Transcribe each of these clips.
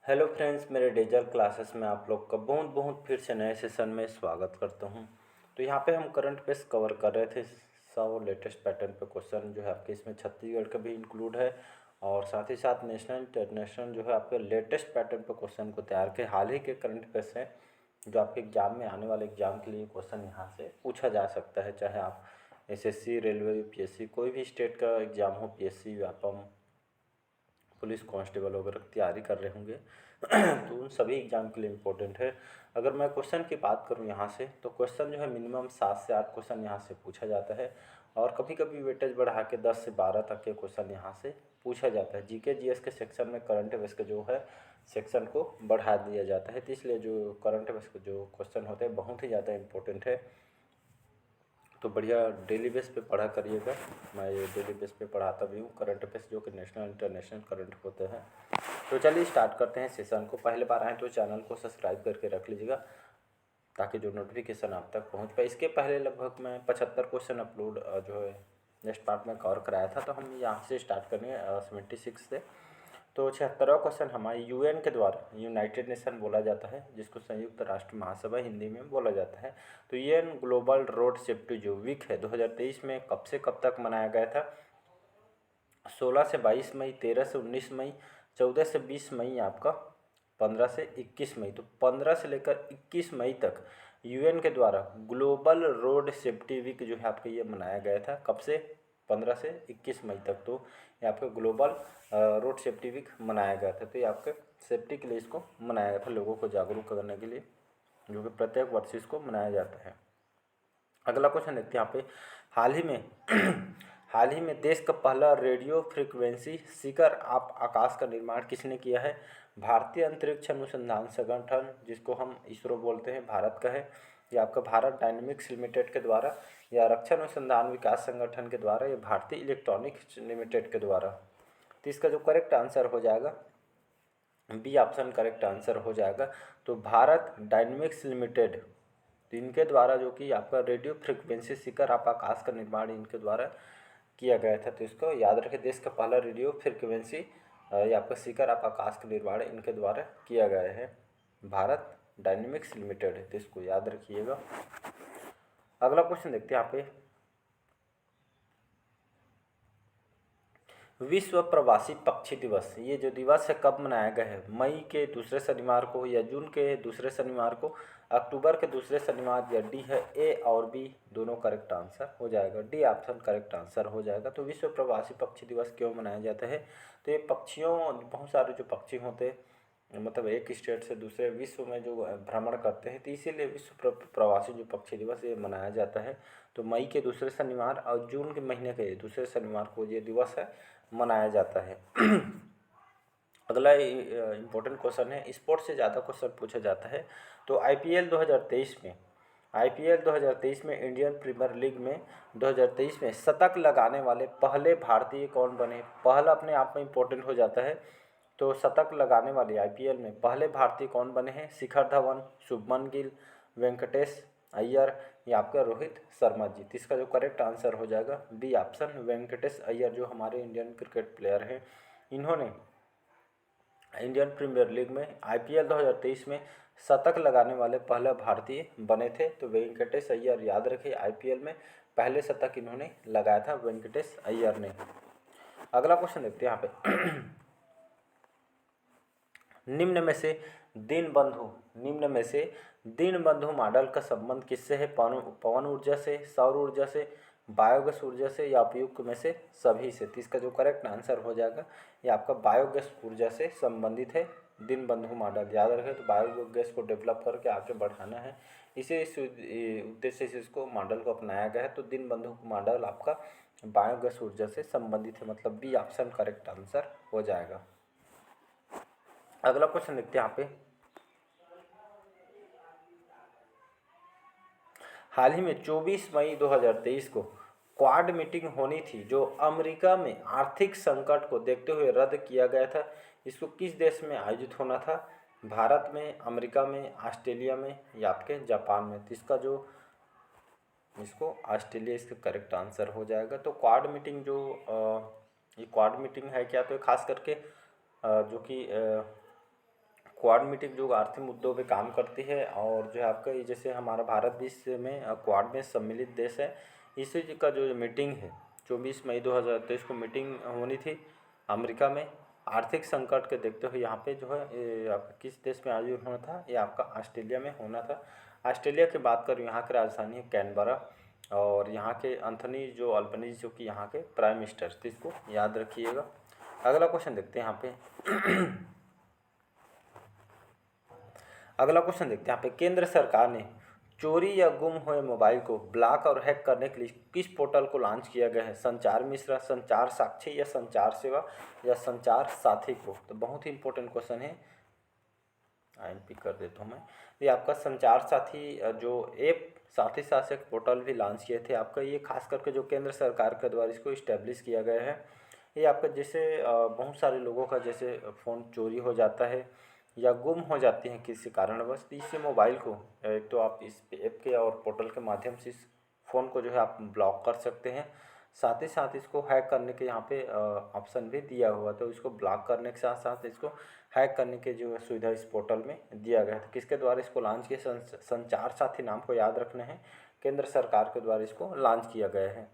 Hello friends, मेरे digital classes में आप लोग का बहुत बहुत फिर से नए सेशन में स्वागत करता हूं। तो यहाँ पे हम करंट अफेयर्स कवर कर रहे थे। 100 लेटेस्ट पैटर्न पे क्वेश्चन जो है आपके इसमें छत्तीसगढ़ का भी इंक्लूड है और साथ ही साथ नेशनल इंटरनेशनल जो है आपके लेटेस्ट पैटर्न पे क्वेश्चन को तैयार के हाल ही के करंट अफेयर्स हैं जो आपके एग्जाम में आने वाले एग्जाम के लिए क्वेश्चन यहाँ से पूछा जा सकता है। चाहे आप एसएससी, रेलवे, यूपीएससी, कोई भी स्टेट का एग्जाम हो, पीएससी, व्यापम, पुलिस कांस्टेबल वगैरह की तैयारी कर रहे होंगे तो उन सभी एग्जाम के लिए इम्पोर्टेंट है। अगर मैं क्वेश्चन की बात करूं यहाँ से, तो क्वेश्चन जो है मिनिमम 7 से 8 क्वेश्चन यहाँ से पूछा जाता है और कभी कभी वेटेज बढ़ा के 10 से 12 तक के क्वेश्चन यहाँ से पूछा जाता है। जीके जीएस के सेक्शन में करंट अफेयर्स के जो है सेक्शन को बढ़ा दिया जाता है, तो इसलिए जो करंट अफेयर्स के जो क्वेश्चन होते हैं बहुत ही ज़्यादा इंपॉर्टेंट है। तो बढ़िया डेली बेस पे पढ़ा करिएगा। मैं ये डेली बेस पे पढ़ाता भी हूँ करंट अफेयर्स जो कि नेशनल इंटरनेशनल करंट होते हैं। तो चलिए स्टार्ट करते हैं सेशन को। पहले बार आए तो चैनल को सब्सक्राइब करके रख लीजिएगा ताकि जो नोटिफिकेशन आप तक पहुँच पाए। इसके पहले लगभग मैं 75 क्वेश्चन अपलोड जो है नेक्स्ट पार्ट में कवर कराया था, तो हम यहाँ से स्टार्ट करेंगे 76 से। तो 76वां क्वेश्चन हमारे यूएन के द्वारा, यूनाइटेड नेशन बोला जाता है जिसको संयुक्त राष्ट्र महासभा हिंदी में बोला जाता है, तो यूएन ग्लोबल रोड सेफ्टी जो वीक है 2023 में कब से कब तक मनाया गया था? 16 से 22 मई, 13 से 19 मई, 14 से 20 मई, आपका 15 से 21 मई। तो 15 से लेकर 21 मई तक यूएन के द्वारा ग्लोबल रोड सेफ्टी वीक जो है आपका ये मनाया गया था। कब से? 15 से 21 मई तक। तो ये आपका ग्लोबल रोड सेफ्टी वीक मनाया गया था। तो ये आपके सेफ्टी के लिए इसको मनाया गया था, लोगों को जागरूक करने के लिए, जो कि प्रत्येक वर्ष इसको मनाया जाता है। अगला क्वेश्चन देखते हैं यहाँ पे। हाल ही में हाल ही में देश का पहला रेडियो फ्रीक्वेंसी शिखर आप आकाश का निर्माण किसने किया है? भारतीय अंतरिक्ष अनुसंधान संगठन, जिसको हम इसरो बोलते हैं, भारत का है। ये आपका भारत डायनेमिक्स लिमिटेड के द्वारा या रक्षा अनुसंधान विकास संगठन के द्वारा, ये भारतीय इलेक्ट्रॉनिक्स लिमिटेड के द्वारा। तो इसका जो करेक्ट आंसर हो जाएगा बी ऑप्शन करेक्ट आंसर हो जाएगा। तो भारत डायनेमिक्स लिमिटेड, तो इनके द्वारा जो कि आपका रेडियो फ्रिक्वेंसी शिखर आप आकाश का निर्माण इनके द्वारा किया गया था। तो इसको याद रखें, देश का पहला रेडियो फ्रिक्वेंसी या आपका शिखर आप आकाश का निर्माण इनके द्वारा किया गया है, भारत डायनेमिक्स लिमिटेड है। तो इसको याद रखिएगा। अगला क्वेश्चन देखते हैं यहाँ पे। विश्व प्रवासी पक्षी दिवस, ये जो दिवस है कब मनाया गया है? मई के दूसरे शनिवार को, या जून के दूसरे शनिवार को, अक्टूबर के दूसरे शनिवार, या डी है ए और बी दोनों करेक्ट आंसर हो जाएगा। डी ऑप्शन करेक्ट आंसर हो जाएगा। तो विश्व प्रवासी पक्षी दिवस क्यों मनाया जाता है? तो ये पक्षियों, बहुत सारे जो पक्षी होते हैं, मतलब एक स्टेट से दूसरे विश्व में जो भ्रमण करते हैं, तो इसीलिए विश्व प्रवासी जो पक्षी दिवस ये मनाया जाता है। तो मई के दूसरे शनिवार और जून के महीने के दूसरे शनिवार को ये दिवस है मनाया जाता है। अगला इम्पोर्टेंट क्वेश्चन है, स्पोर्ट्स से ज़्यादा क्वेश्चन पूछा जाता है। तो आईपीएल 2023 में इंडियन प्रीमियर लीग में 2023 में शतक लगाने वाले पहले भारतीय कौन बने? पहला अपने आप में इम्पोर्टेंट हो जाता है। तो शतक लगाने वाले आईपीएल में पहले भारतीय कौन बने हैं? शिखर धवन, शुभमन गिल, वेंकटेश अय्यर, या आपका रोहित शर्मा जी। तो इसका जो करेक्ट आंसर हो जाएगा बी ऑप्शन वेंकटेश अय्यर, जो हमारे इंडियन क्रिकेट प्लेयर हैं। इन्होंने इंडियन प्रीमियर लीग में आईपीएल 2023 में शतक लगाने वाले पहला भारतीय बने थे। तो वेंकटेश अय्यर, याद रखिए, आईपीएल में पहले शतक इन्होंने लगाया था, वेंकटेश अय्यर ने। अगला क्वेश्चन देखते हैं यहाँ पे। निम्न में से दीनबंधु मॉडल का संबंध किससे है? पवन ऊर्जा से, सौर ऊर्जा से, बायोगैस ऊर्जा से, या उपयुक्त में से सभी से? तो इसका जो करेक्ट आंसर हो जाएगा ये आपका बायोगैस ऊर्जा से संबंधित है दीनबंधु मॉडल। याद रखें, तो बायोगैस को डेवलप करके आगे बढ़ाना है, इस उद्देश्य से इसको मॉडल को अपनाया गया है। तो दीनबंधु मॉडल आपका बायोगैस ऊर्जा से संबंधित है, मतलब बी ऑप्शन करेक्ट आंसर हो जाएगा। अगला क्वेश्चन देखते हैं यहाँ पे। हाल ही में 24 मई 2023 को क्वाड मीटिंग होनी थी, जो अमेरिका में आर्थिक संकट को देखते हुए रद्द किया गया था। इसको किस देश में आयोजित होना था? भारत में, अमेरिका में, ऑस्ट्रेलिया में, या आपके जापान में? तो इसका जो इसको ऑस्ट्रेलिया इसका करेक्ट आंसर हो जाएगा। तो क्वाड मीटिंग जो ये क्वाड मीटिंग है क्या? तो खास करके जो कि क्वाड मीटिंग जो आर्थिक मुद्दों पे काम करती है, और जो है आपका ये जैसे हमारा भारत विश्व में क्वाड में सम्मिलित देश है, इसी का जो मीटिंग है 24 मई 2023 को मीटिंग होनी थी अमेरिका में। आर्थिक संकट के देखते हुए यहाँ पे जो है ये आपका किस देश में आयोजन होना था, ये आपका ऑस्ट्रेलिया में होना था। ऑस्ट्रेलिया की बात करूँ, यहाँ की राजधानी है कैनबरा, और यहाँ के एंथनी जो अल्बनीज़ जो कि यहाँ के प्राइम मिनिस्टर थे, इसको याद रखिएगा। अगला क्वेश्चन देखते हैं यहाँ पे। अगला क्वेश्चन देखते हैं यहाँ पे, केंद्र सरकार ने चोरी या गुम हुए मोबाइल को ब्लॉक और हैक करने के लिए किस पोर्टल को लॉन्च किया गया है? संचार मिश्रा, संचार साक्षी या संचार सेवा या संचार साथी को? तो बहुत ही इंपॉर्टेंट क्वेश्चन है, INP कर देता हूँ मैं। ये आपका संचार साथी जो ऐप साथी शासक पोर्टल भी लॉन्च किए थे आपका, ये खास करके जो केंद्र सरकार के द्वारा इसको इस्टेब्लिश किया गया है। ये आपका जैसे बहुत सारे लोगों का जैसे फ़ोन चोरी हो जाता है या गुम हो जाती हैं किसी कारणवश, तो इससे मोबाइल को एक तो आप इस ऐप के और पोर्टल के माध्यम से इस फ़ोन को जो है आप ब्लॉक कर सकते हैं। साथ ही साथ इसको हैक करने के यहाँ पे ऑप्शन भी दिया हुआ, तो इसको ब्लॉक करने के साथ साथ इसको हैक करने के जो सुविधा इस पोर्टल में दिया गया था। किसके द्वारा इसको लॉन्च किया? संचार साथी नाम को याद रखना है, केंद्र सरकार के द्वारा इसको लॉन्च किया गया है।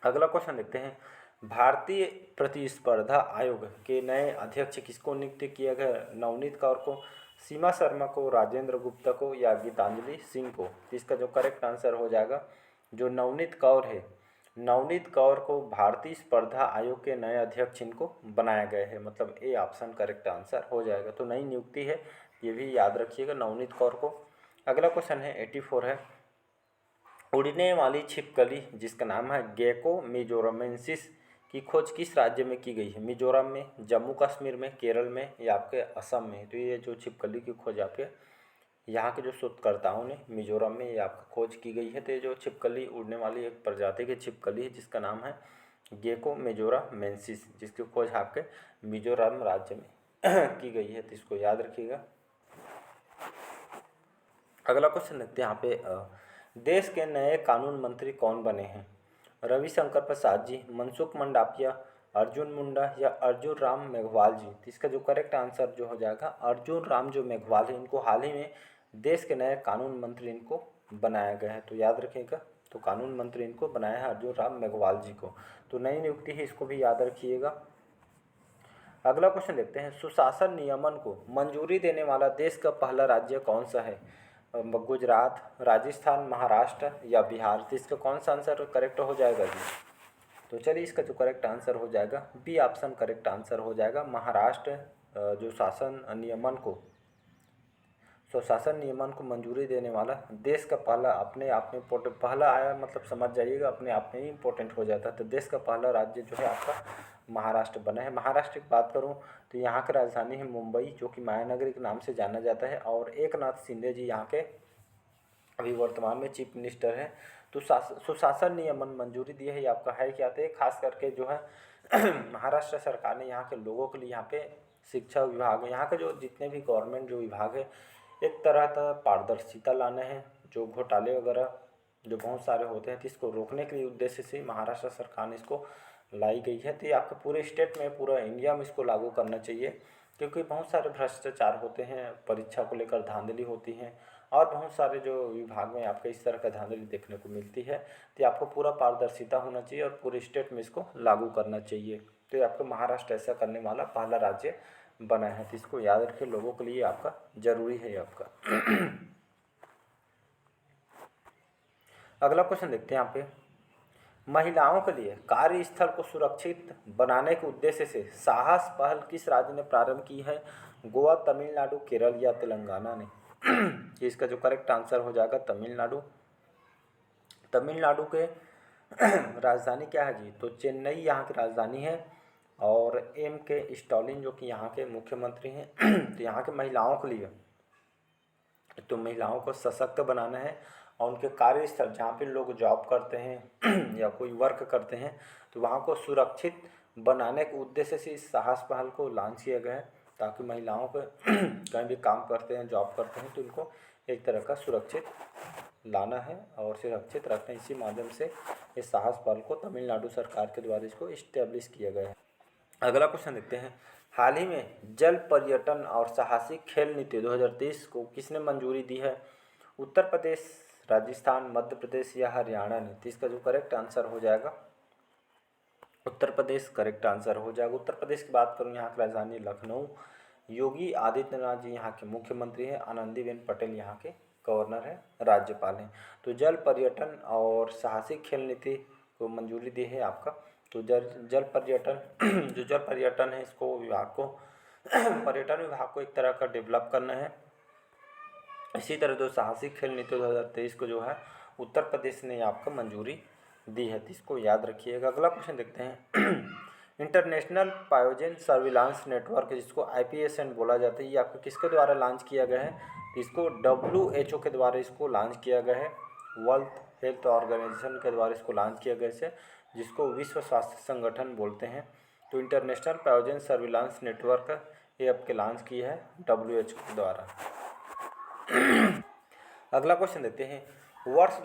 अगला क्वेश्चन देखते हैं, भारतीय प्रतिस्पर्धा आयोग के नए अध्यक्ष किसको नियुक्त किया गया? नवनीत कौर को, सीमा शर्मा को, राजेंद्र गुप्ता को या गीतांजलि सिंह को? इसका जो करेक्ट आंसर हो जाएगा, जो नवनीत कौर है, नवनीत कौर को भारतीय स्पर्धा आयोग के नए अध्यक्ष इनको बनाया गया है, मतलब ए ऑप्शन करेक्ट आंसर हो जाएगा। तो नई नियुक्ति है, ये भी याद रखिएगा, नवनीत कौर को। अगला क्वेश्चन है 84 है, उड़ने वाली छिपकली जिसका नाम है गेको मिजोरमेंसिस की खोज किस राज्य में की गई है? मिजोरम में, जम्मू कश्मीर में, केरल में या आपके असम में? तो ये जो छिपकली की खोज आपके यहाँ के जो शोधकर्ताओं ने मिजोरम में ये आपका खोज की गई है। तो ये जो छिपकली उड़ने वाली एक प्रजाति की छिपकली है जिसका नाम है गेको मेजोरामेंसिस, जिसकी खोज आपके मिजोरम राज्य में की गई है, तो इसको याद रखिएगा। अगला क्वेश्चन देखते हैं यहाँ पे, देश के नए कानून मंत्री कौन बने हैं? रविशंकर प्रसाद जी, मनसुख मंडाविया, अर्जुन मुंडा या अर्जुन राम मेघवाल जी? तो इसका जो करेक्ट आंसर जो हो जाएगा, अर्जुन राम जो मेघवाल है, इनको हाल ही में देश के नए कानून मंत्री इनको बनाया गया है, तो याद रखिएगा। तो कानून मंत्री इनको बनाया है अर्जुन राम मेघवाल जी को, तो नई नियुक्ति है, इसको भी याद रखिएगा। अगला क्वेश्चन देखते हैं, सुशासन नियमन को मंजूरी देने वाला देश का पहला राज्य कौन सा है? गुजरात, राजस्थान, महाराष्ट्र या बिहार? तो इसका कौन सा आंसर करेक्ट हो जाएगा जी? तो चलिए इसका जो करेक्ट आंसर हो जाएगा, बी ऑप्शन करेक्ट आंसर हो जाएगा। महाराष्ट्र जो शासन नियमन को स्वशासन नियमन को मंजूरी देने वाला देश का पहला, अपने आप में इम्पोर्टेंट पहला आया, मतलब समझ जाइएगा अपने आप में ही इम्पोर्टेंट हो जाता है। तो देश का पहला राज्य जो है आपका महाराष्ट्र बना है। महाराष्ट्र की बात करूं तो यहाँ की राजधानी है मुंबई, जो कि मायानगरी के नाम से जाना जाता है, और एकनाथ शिंदे जी यहाँ के अभी वर्तमान में चीफ मिनिस्टर हैं। तो सुशासन नियमन मंजूरी दी है, ये आपका है क्या? तो खास करके जो है महाराष्ट्र सरकार ने यहाँ के लोगों के लिए यहाँ पे शिक्षा विभाग, यहाँ के जो जितने भी गवर्नमेंट जो विभाग है, एक तरह का पारदर्शिता लाना है। जो घोटाले वगैरह जो बहुत सारे होते हैं, तो इसको रोकने के लिए उद्देश्य से महाराष्ट्र सरकार ने इसको लाई गई है। तो ये आपके पूरे स्टेट में, पूरा इंडिया में इसको लागू करना चाहिए, क्योंकि बहुत सारे भ्रष्टाचार होते हैं, परीक्षा को लेकर धांधली होती हैं, और बहुत सारे जो विभाग में आपको इस तरह का धांधली देखने को मिलती है। तो आपको पूरा पारदर्शिता होना चाहिए और पूरे स्टेट में इसको लागू करना चाहिए। तो ये आपका महाराष्ट्र ऐसा करने वाला पहला राज्य बना है, तो इसको याद रखिए, लोगों के लिए आपका जरूरी है आपका। अगला क्वेश्चन देखते हैं यहाँ पे, महिलाओं के लिए कार्यस्थल को सुरक्षित बनाने के उद्देश्य से साहस पहल किस राज्य ने प्रारंभ की है? गोवा, तमिलनाडु, केरल या तेलंगाना ने? इसका जो करेक्ट आंसर हो जाएगा तमिलनाडु। तमिलनाडु के राजधानी क्या है जी? तो चेन्नई यहाँ की राजधानी है, और M.K. स्टालिन जो कि यहाँ के मुख्यमंत्री हैं। तो यहाँ के महिलाओं के लिए, तो महिलाओं को सशक्त बनाना है, और उनके कार्यस्थल जहाँ पे लोग जॉब करते हैं या कोई वर्क करते हैं, तो वहाँ को सुरक्षित बनाने के उद्देश्य से इस साहस पहल को लॉन्च किया गया है, ताकि महिलाओं को कहीं भी काम करते हैं, जॉब करते हैं, तो इनको एक तरह का सुरक्षित लाना है और सुरक्षित रखना है। इसी माध्यम से इस साहस पहल को तमिलनाडु सरकार के द्वारा इसको इस्टेब्लिश किया गया है। अगला क्वेश्चन देखते हैं, हाल ही में जल पर्यटन और साहसिक खेल नीति 2023 को किसने मंजूरी दी है? उत्तर प्रदेश, राजस्थान, मध्य प्रदेश या हरियाणा ने? तो इसका जो करेक्ट आंसर हो जाएगा उत्तर प्रदेश करेक्ट आंसर हो जाएगा। उत्तर प्रदेश की बात करूँ, यहाँ की राजधानी लखनऊ, योगी आदित्यनाथ जी यहाँ के मुख्यमंत्री हैं, आनंदीबेन पटेल यहाँ के गवर्नर हैं, राज्यपाल हैं। तो जल पर्यटन और साहसिक खेल नीति को मंजूरी दी है आपका। तो जल पर्यटन जो जल पर्यटन है इसको विभाग को पर्यटन विभाग को एक तरह का डेवलप करना है। इसी तरह जो साहसिक खेल नीति 2023 को जो है उत्तर प्रदेश ने आपको मंजूरी दी है, तो इसको याद रखिएगा। अगला क्वेश्चन देखते हैं, इंटरनेशनल पायोजन सर्विलांस नेटवर्क जिसको IPSN बोला जाता है, ये आपको किसके द्वारा लॉन्च किया गया है? इसको WHO के द्वारा इसको लॉन्च किया गया है, वर्ल्ड हेल्थ ऑर्गेनाइजेशन के द्वारा इसको लॉन्च किया गया है, जिसको विश्व स्वास्थ्य संगठन बोलते हैं। तो इंटरनेशनल पायोजन सर्विलांस नेटवर्क ये आपके लॉन्च की है WHO के द्वारा। अगला क्वेश्चन देते हैं, वर्ष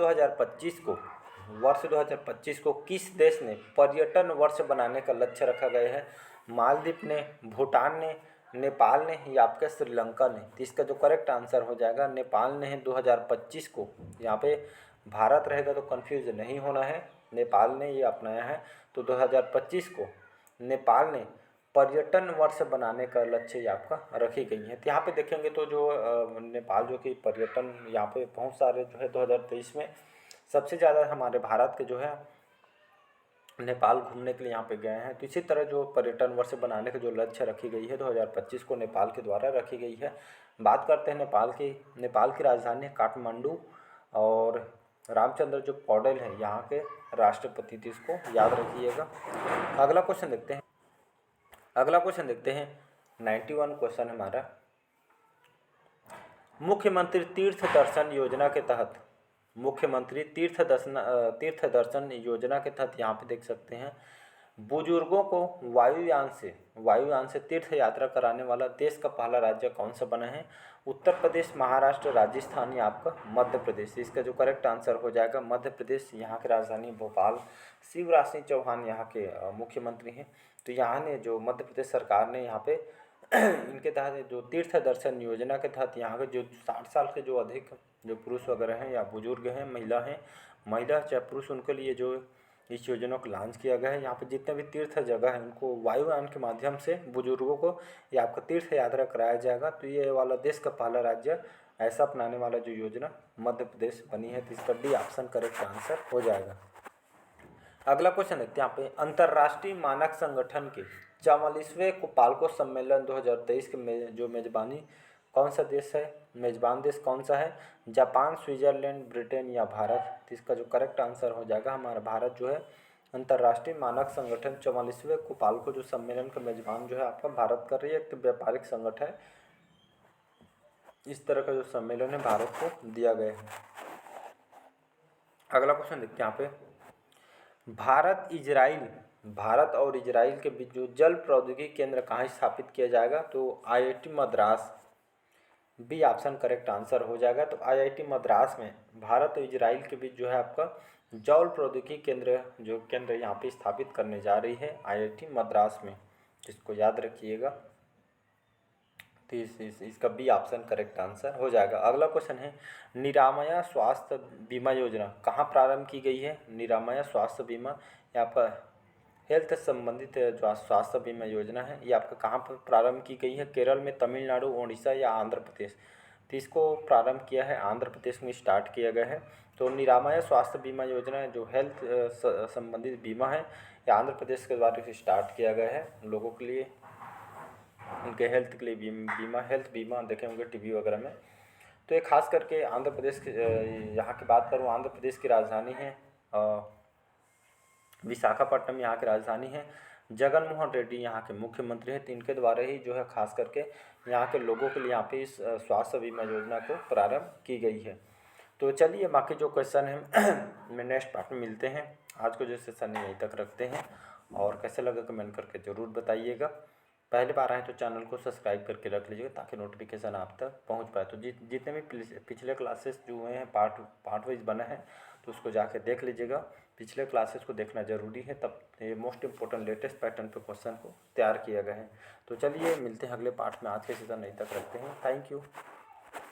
2025 को किस देश ने पर्यटन वर्ष बनाने का लक्ष्य रखा गया है? मालदीव ने, भूटान ने, नेपाल ने या आपके श्रीलंका ने? तो इसका जो करेक्ट आंसर हो जाएगा नेपाल ने है 2025 को। यहाँ पे भारत रहेगा तो कंफ्यूज नहीं होना है, नेपाल ने ये अपनाया है। तो 2025 को नेपाल ने पर्यटन वर्ष बनाने का लक्ष्य आपका रखी गई है। तो यहाँ पे देखेंगे तो जो नेपाल जो कि पर्यटन यहाँ पे बहुत सारे जो है 2023 में सबसे ज़्यादा हमारे भारत के जो है नेपाल घूमने के लिए यहाँ पे गए हैं। तो इसी तरह जो पर्यटन वर्ष बनाने का जो लक्ष्य रखी गई है 2025 को नेपाल के द्वारा रखी गई है। बात करते हैं नेपाल की राजधानी है काठमांडू, और रामचंद्र जो पौडेल है यहाँ के राष्ट्रपति थे, इसको याद रखिएगा। अगला क्वेश्चन देखते हैं 91 क्वेश्चन हमारा, मुख्यमंत्री तीर्थ दर्शन योजना के तहत यहाँ पे देख सकते हैं, बुजुर्गों को वायुयान से तीर्थ यात्रा कराने वाला देश का पहला राज्य कौन सा बना है? उत्तर प्रदेश, महाराष्ट्र, राजस्थान या आपका मध्य प्रदेश? इसका जो करेक्ट आंसर हो जाएगा मध्य प्रदेश। यहाँ की राजधानी भोपाल, शिवराज सिंह चौहान यहाँ के मुख्यमंत्री हैं। तो यहाँ ने जो मध्य प्रदेश सरकार ने यहाँ पे इनके तहत जो तीर्थ दर्शन योजना के तहत यहाँ के जो 60 साल के जो अधिक जो पुरुष वगैरह हैं या बुजुर्ग हैं, महिला चाहे पुरुष, उनके लिए जो इस योजना को लॉन्च किया गया है। यहाँ पे जितने भी तीर्थ जगह है उनको वायुयान के माध्यम से बुजुर्गों को ये आपका तीर्थ यात्रा कराया जाएगा। तो ये वाला देश का पहला राज्य ऐसा अपनाने वाला जो योजना मध्य प्रदेश बनी है। तो इसका D ऑप्शन करेक्ट आंसर हो जाएगा। अगला क्वेश्चन देखते हैं यहाँ पे, अंतर्राष्ट्रीय मानक संगठन के 44वें पाल्को सम्मेलन 2023 के जो मेजबानी कौन सा देश है? मेजबान देश कौन सा है? जापान, स्विट्जरलैंड, ब्रिटेन या भारत? तो इसका जो करेक्ट आंसर हो जाएगा हमारा भारत जो है अंतर्राष्ट्रीय मानक संगठन 44वें पाल्को जो सम्मेलन का मेजबान जो है आपका भारत कर रही है। एक तो व्यापारिक संगठन है, इस तरह का जो सम्मेलन है भारत को दिया गया है। अगला क्वेश्चन देखते हैं यहाँ पे, भारत और इजराइल के बीच जो जल प्रौद्योगिकी केंद्र कहाँ स्थापित किया जाएगा? तो IIT Madras, B option correct answer हो जाएगा। तो IIT मद्रास में भारत और इजराइल के बीच जो है आपका जल प्रौद्योगिकी केंद्र यहाँ पे स्थापित करने जा रही है IIT मद्रास में, इसको याद रखिएगा। तो इसका B ऑप्शन करेक्ट आंसर हो जाएगा। अगला क्वेश्चन है, निरामया स्वास्थ्य बीमा योजना कहाँ प्रारंभ की गई है? निरामया स्वास्थ्य बीमा या आपका हेल्थ संबंधित जो स्वास्थ्य बीमा योजना है ये आपका कहाँ पर प्रारंभ की गई है? केरल में, तमिलनाडु, उड़ीसा या आंध्र प्रदेश? तो इसको प्रारंभ किया है आंध्र प्रदेश में स्टार्ट किया गया है। तो निरामया स्वास्थ्य बीमा योजना जो हेल्थ संबंधित बीमा है ये आंध्र प्रदेश के द्वारा स्टार्ट किया गया है लोगों के लिए, उनके हेल्थ के लिए हेल्थ बीमा देखे होंगे टीवी वगैरह में। तो ये खास करके आंध्र प्रदेश के यहाँ की बात करूँ, आंध्र प्रदेश की राजधानी है विशाखापट्टनम यहाँ की राजधानी है। जगन मोहन रेड्डी यहाँ के मुख्यमंत्री हैं, तो इनके द्वारा ही जो है खास करके यहाँ के लोगों के लिए यहाँ पे इस स्वास्थ्य बीमा योजना को प्रारंभ की गई है। तो चलिए बाकी जो क्वेश्चन है मैं नेक्स्ट पार्ट में मिलते हैं। आज को जो सेशन यहीं तक रखते हैं, और कैसे लगा कमेंट करके ज़रूर बताइएगा। पहली बार आए तो चैनल को सब्सक्राइब करके रख लीजिएगा ताकि नोटिफिकेशन आप तक पहुंच पाए। तो जितने भी पिछले क्लासेस जो हुए हैं पार्ट वाइज बना है तो उसको जाके देख लीजिएगा। पिछले क्लासेस को देखना ज़रूरी है, तब ये मोस्ट इम्पोर्टेंट लेटेस्ट पैटर्न पे क्वेश्चन को तैयार किया गया है। तो चलिए मिलते हैं अगले पार्ट में। आज के सेशन यहीं तक रखते हैं। Thank you.